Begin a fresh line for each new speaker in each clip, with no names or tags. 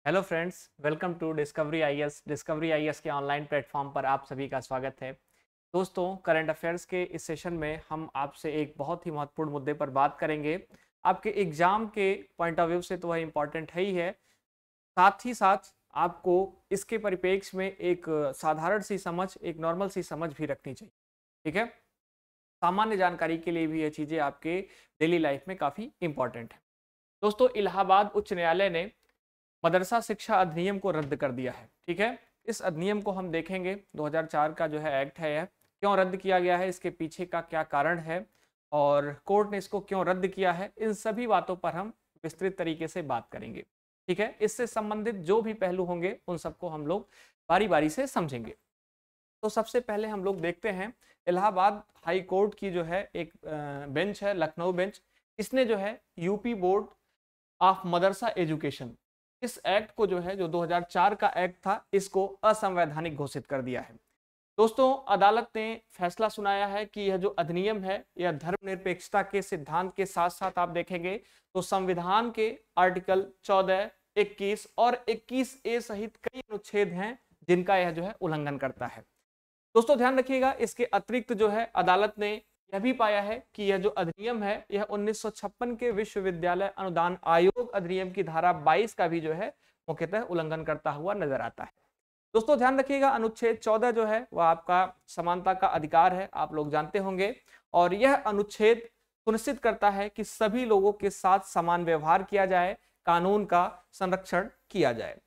Hello friends, welcome to Discovery IAS. Discovery IAS के online platform पर आप सभी का स्वागत है। दोस्तों, करंट अफेयर्स के इस सेशन में हम आपसे एक बहुत ही महत्वपूर्ण मुद्दे पर बात करेंगे। आपके एग्जाम के पॉइंट ऑफ व्यू से तो वह इम्पॉर्टेंट है ही है, साथ ही साथ आपको इसके परिप्रेक्ष्य में एक साधारण सी समझ, एक नॉर्मल सी समझ भी रखनी चाहिए। ठीक है, सामान्य जानकारी के लिए भी ये चीज़ें आपके डेली लाइफ में काफ़ी इंपॉर्टेंट है। दोस्तों, इलाहाबाद उच्च न्यायालय ने मदरसा शिक्षा अधिनियम को रद्द कर दिया है। ठीक है, इस अधिनियम को हम देखेंगे। 2004 का जो है एक्ट है, यह क्यों रद्द किया गया है, इसके पीछे का क्या कारण है और कोर्ट ने इसको क्यों रद्द किया है, इन सभी बातों पर हम विस्तृत तरीके से बात करेंगे। ठीक है, इससे संबंधित जो भी पहलू होंगे उन सबको हम लोग बारी बारी से समझेंगे। तो सबसे पहले हम लोग देखते हैं इलाहाबाद हाई कोर्ट की जो है एक बेंच है, लखनऊ बेंच। इसने जो है UP board of Madrasa education, इस एक्ट को जो है, जो 2004 का एक्ट था, इसको असंवैधानिक घोषित कर दिया है। दोस्तों, अदालत ने फैसला सुनाया है कि यह जो अधिनियम है, यह धर्मनिरपेक्षता के सिद्धांत के साथ साथ आप देखेंगे तो संविधान के आर्टिकल 14, 21 और 21A सहित कई अनुच्छेद हैं जिनका यह जो है उल्लंघन करता है। दोस्तों, ध्यान रखिएगा, इसके अतिरिक्त जो है अदालत ने यह भी पाया है कि यह जो अधिनियम है, यह 1956 के विश्वविद्यालय अनुदान आयोग अधिनियम की धारा 22 का भी जो है मुख्यतः उल्लंघन करता हुआ नजर आता है। दोस्तों, ध्यान रखिएगा, अनुच्छेद 14 जो है वह आपका समानता का अधिकार है, आप लोग जानते होंगे, और यह अनुच्छेद सुनिश्चित करता है कि सभी लोगों के साथ समान व्यवहार किया जाए, कानून का संरक्षण किया जाए।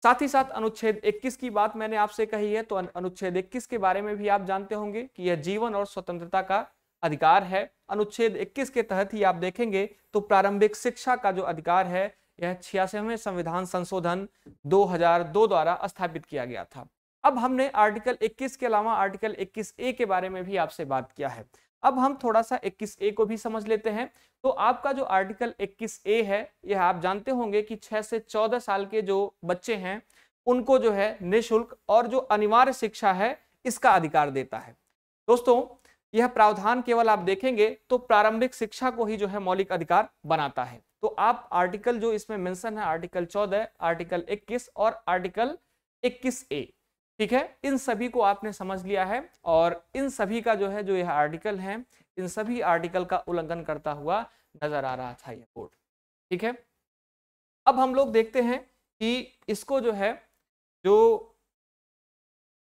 साथ ही साथ अनुच्छेद 21 की बात मैंने आपसे कही है, तो अनुच्छेद 21 के बारे में भी आप जानते होंगे कि यह जीवन और स्वतंत्रता का अधिकार है। अनुच्छेद 21 के तहत ही आप देखेंगे तो प्रारंभिक शिक्षा का जो अधिकार है, यह 86वें संविधान संशोधन 2002 द्वारा स्थापित किया गया था। अब हमने आर्टिकल 21 के अलावा आर्टिकल 21A के बारे में भी आपसे बात किया है। अब हम थोड़ा सा 21A को भी समझ लेते हैं। तो आपका जो आर्टिकल 21A है, यह आप जानते होंगे कि 6 से 14 साल के जो बच्चे हैं उनको जो है निःशुल्क और जो अनिवार्य शिक्षा है इसका अधिकार देता है। दोस्तों, यह प्रावधान केवल आप देखेंगे तो प्रारंभिक शिक्षा को ही जो है मौलिक अधिकार बनाता है। तो आप आर्टिकल जो इसमें मेंशन है, आर्टिकल 14, आर्टिकल 21 और आर्टिकल 21A, ठीक है, इन सभी को आपने समझ लिया है और इन सभी का जो है, जो यह आर्टिकल है, इन सभी आर्टिकल का उल्लंघन करता हुआ नजर आ रहा था यह कोर्ट। ठीक है, अब हम लोग देखते हैं कि इसको जो है, जो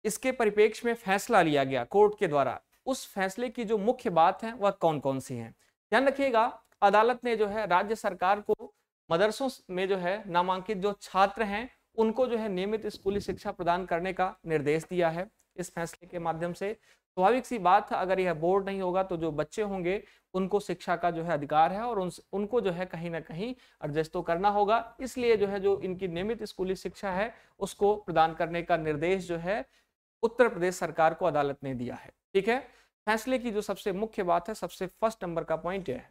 इसके परिप्रेक्ष्य में फैसला लिया गया कोर्ट के द्वारा, उस फैसले की जो मुख्य बात है वह कौन कौन सी है। ध्यान रखिएगा, अदालत ने जो है राज्य सरकार को मदरसों में जो है नामांकित जो छात्र हैं उनको जो है नियमित स्कूली शिक्षा प्रदान करने का निर्देश दिया है। इस फैसले के माध्यम से स्वाभाविक सी बात है, अगर यह बोर्ड नहीं होगा तो जो बच्चे होंगे उनको शिक्षा का जो है अधिकार है और उनको जो है कहीं ना कहीं एडजस्ट तो करना होगा। इसलिए जो है, जो इनकी नियमित स्कूली शिक्षा है उसको प्रदान करने का निर्देश जो है उत्तर प्रदेश सरकार को अदालत ने दिया है। ठीक है, फैसले की जो सबसे मुख्य बात है, सबसे फर्स्ट नंबर का पॉइंट है।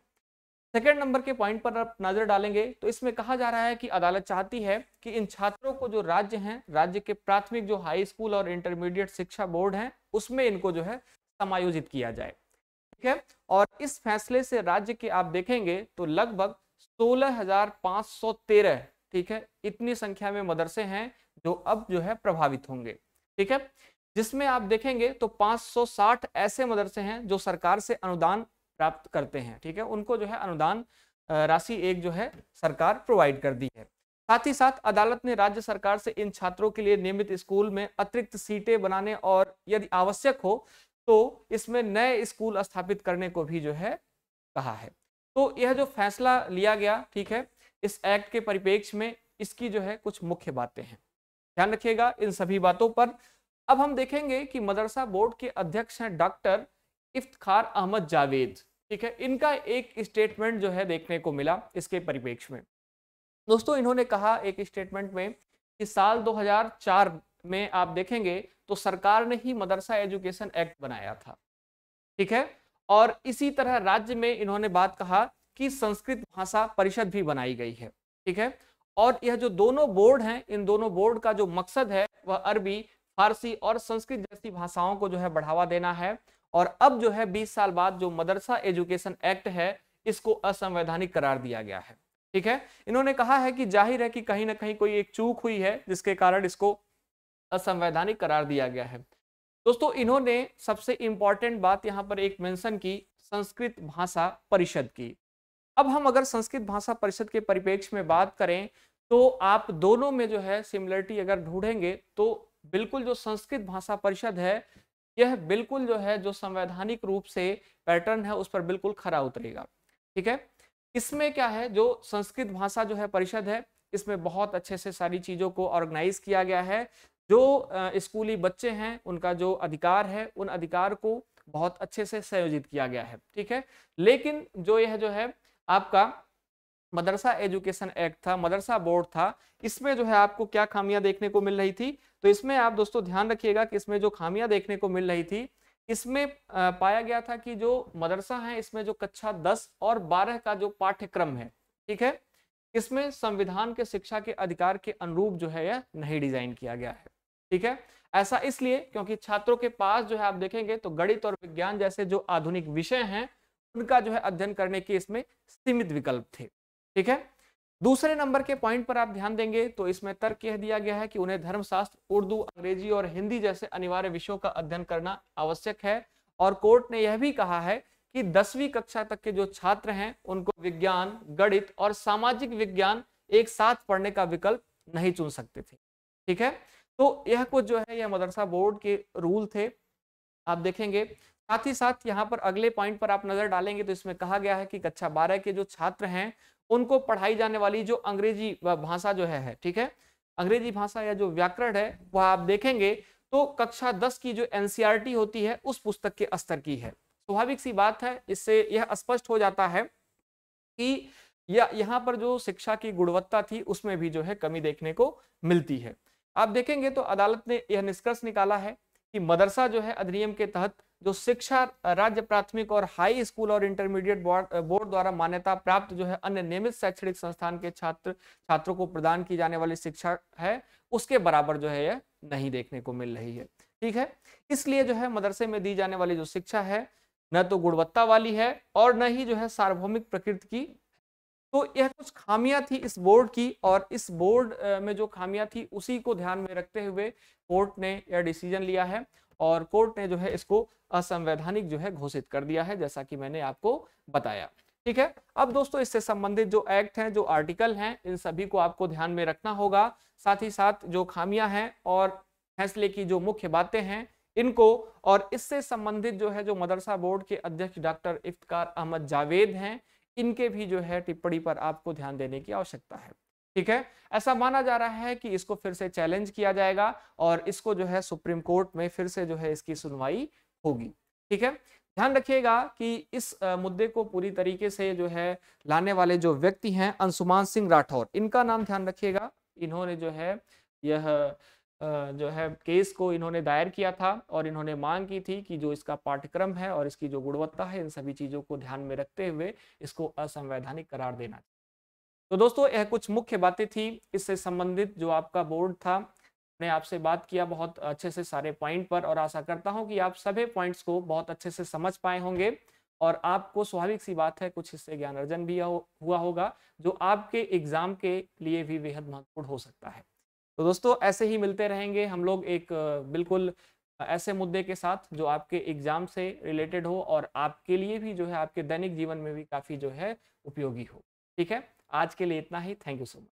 सेकेंड नंबर के पॉइंट पर आप नजर डालेंगे तो इसमें कहा जा रहा है कि अदालत चाहती है कि इन छात्रों को जो राज्य हैं, राज्य के प्राथमिक जो हाई स्कूल और इंटरमीडिएट शिक्षा बोर्ड हैं उसमें इनको जो है समायोजित किया जाए। ठीक है, और इस फैसले से राज्य के आप देखेंगे तो लगभग 16,513, ठीक है, इतनी संख्या में मदरसे हैं जो अब जो है प्रभावित होंगे। ठीक है, जिसमें आप देखेंगे तो 560 ऐसे मदरसे हैं जो सरकार से अनुदान प्राप्त करते हैं। ठीक है, उनको जो है अनुदान राशि एक जो है सरकार प्रोवाइड कर दी है। साथ ही साथ अदालत ने राज्य सरकार से इन छात्रों के लिए नियमित स्कूल में अतिरिक्त सीटें बनाने और यदि आवश्यक हो तो इसमें नए स्कूल स्थापित करने को भी जो है कहा है। तो यह जो फैसला लिया गया, ठीक है, इस एक्ट के परिप्रेक्ष्य में इसकी जो है कुछ मुख्य बातें हैं, ध्यान रखिएगा इन सभी बातों पर। अब हम देखेंगे कि मदरसा बोर्ड के अध्यक्ष हैं डॉक्टर इफ्तिखार अहमद जावेद। ठीक है, इनका एक स्टेटमेंट जो है देखने को मिला इसके परिप्रेक्ष्य में। दोस्तों, इन्होंने कहा एक स्टेटमेंट में कि साल 2004 में आप देखेंगे तो सरकार ने ही मदरसा एजुकेशन एक्ट बनाया था। ठीक है, और इसी तरह राज्य में इन्होंने बात कहा कि संस्कृत भाषा परिषद भी बनाई गई है। ठीक है, और यह जो दोनों बोर्ड हैं, इन दोनों बोर्ड का जो मकसद है वह अरबी, फारसी और संस्कृत जैसी भाषाओं को जो है बढ़ावा देना है। और अब जो है 20 साल बाद जो मदरसा एजुकेशन एक्ट है इसको असंवैधानिक करार दिया गया है। ठीक है। इन्होंने कहा है कि जाहिर है कि कहीं ना कहीं कोई एक चूक हुई है जिसके कारण इसको असंवैधानिक करार दिया गया है। दोस्तों इन्होंने सबसे इंपॉर्टेंट बात यहाँ पर एक मेंशन की, संस्कृत भाषा परिषद की। अब हम अगर संस्कृत भाषा परिषद के परिप्रेक्ष्य में बात करें तो आप दोनों में जो है सिमिलरिटी अगर ढूंढेंगे तो बिल्कुल जो संस्कृत भाषा परिषद है यह बिल्कुल जो है जो संवैधानिक रूप से पैटर्न है उस पर बिल्कुल खरा उतरेगा। ठीक है। इसमें क्या है, जो संस्कृत भाषा जो है परिषद है इसमें बहुत अच्छे से सारी चीजों को ऑर्गेनाइज किया गया है। जो स्कूली बच्चे हैं उनका जो अधिकार है उन अधिकार को बहुत अच्छे से संयोजित किया गया है। ठीक है। लेकिन जो यह जो है आपका मदरसा एजुकेशन एक्ट था, मदरसा बोर्ड था, इसमें जो है आपको क्या खामियां देखने को मिल रही थी, तो इसमें आप दोस्तों ध्यान रखिएगा कि इसमें जो खामियां देखने को मिल रही थी इसमें पाया गया था कि जो मदरसा है इसमें जो कक्षा 10 और 12 का जो पाठ्यक्रम है, ठीक है, इसमें संविधान के शिक्षा के अधिकार के अनुरूप जो है यह नहीं डिजाइन किया गया है। ठीक है। ऐसा इसलिए क्योंकि छात्रों के पास जो है आप देखेंगे तो गणित और विज्ञान जैसे जो आधुनिक विषय हैं उनका जो है अध्ययन करने के इसमें सीमित विकल्प थे। ठीक है। दूसरे नंबर के पॉइंट पर आप ध्यान देंगे तो इसमें तर्क यह दिया गया है कि उन्हें धर्मशास्त्र, उर्दू, अंग्रेजी और हिंदी जैसे अनिवार्य विषयों का अध्ययन करना आवश्यक है। और कोर्ट ने यह भी कहा है कि 10वीं कक्षा तक के जो छात्र हैं उनको विज्ञान, गणित और सामाजिक विज्ञान एक साथ पढ़ने का विकल्प नहीं चुन सकते थे। ठीक है। तो यह कुछ जो है यह मदरसा बोर्ड के रूल थे, आप देखेंगे। साथ ही साथ यहाँ पर अगले पॉइंट पर आप नजर डालेंगे तो इसमें कहा गया है कि कक्षा 12 के जो छात्र हैं उनको पढ़ाई जाने वाली जो अंग्रेजी भाषा जो है, ठीक है, अंग्रेजी भाषा या जो व्याकरण है वह आप देखेंगे तो कक्षा 10 की जो एनसीईआरटी होती है उस पुस्तक के स्तर की है। स्वाभाविक सी बात है, इससे यह स्पष्ट हो जाता है कि यहाँ पर जो शिक्षा की गुणवत्ता थी उसमें भी जो है कमी देखने को मिलती है। आप देखेंगे तो अदालत ने यह निष्कर्ष निकाला है कि मदरसा जो है अधिनियम के तहत जो शिक्षा राज्य प्राथमिक और हाई स्कूल और इंटरमीडिएट बोर्ड द्वारा मान्यता प्राप्त जो है अन्य नियमित शैक्षणिक संस्थान के छात्रों को प्रदान की जाने वाली शिक्षा है उसके बराबर जो है यह नहीं देखने को मिल रही है। ठीक है। इसलिए जो है मदरसे में दी जाने वाली जो शिक्षा है न तो गुणवत्ता वाली है और न ही जो है सार्वभौमिक प्रकृति की। तो यह कुछ खामियां थी इस बोर्ड की, और इस बोर्ड में जो खामियां थी उसी को ध्यान में रखते हुए कोर्ट ने यह डिसीजन लिया है और कोर्ट ने जो है इसको असंवैधानिक जो है घोषित कर दिया है, जैसा कि मैंने आपको बताया। ठीक है। अब दोस्तों इससे संबंधित जो एक्ट हैं, जो आर्टिकल हैं, इन सभी को आपको ध्यान में रखना होगा। साथ ही साथ जो खामियां हैं और फैसले की जो मुख्य बातें हैं इनको, और इससे संबंधित जो है जो मदरसा बोर्ड के अध्यक्ष डॉक्टर इफ्तिकार अहमद जावेद हैं, इनके भी जो है टिप्पणी पर आपको ध्यान देने की आवश्यकता है। ठीक है। ऐसा माना जा रहा है कि इसको फिर से चैलेंज किया जाएगा और इसको जो है सुप्रीम कोर्ट में फिर से जो है इसकी सुनवाई होगी। ठीक है। ध्यान रखिएगा कि इस मुद्दे को पूरी तरीके से जो है लाने वाले जो व्यक्ति हैं अंशुमान सिंह राठौर, इनका नाम ध्यान रखिएगा। इन्होंने जो है यह जो है केस को इन्होंने दायर किया था और इन्होंने मांग की थी कि जो इसका पाठ्यक्रम है और इसकी जो गुणवत्ता है इन सभी चीजों को ध्यान में रखते हुए इसको असंवैधानिक करार देना। तो दोस्तों यह कुछ मुख्य बातें थी इससे संबंधित जो आपका बोर्ड था। मैंने आपसे बात किया बहुत अच्छे से सारे पॉइंट पर और आशा करता हूं कि आप सभी पॉइंट्स को बहुत अच्छे से समझ पाए होंगे और आपको स्वाभाविक सी बात है कुछ इससे ज्ञान अर्जन भी हुआ होगा जो आपके एग्जाम के लिए भी बेहद महत्वपूर्ण हो सकता है। तो दोस्तों ऐसे ही मिलते रहेंगे हम लोग एक बिल्कुल ऐसे मुद्दे के साथ जो आपके एग्जाम से रिलेटेड हो और आपके लिए भी जो है आपके दैनिक जीवन में भी काफ़ी जो है उपयोगी हो। ठीक है। आज के लिए इतना ही। Thank you so much.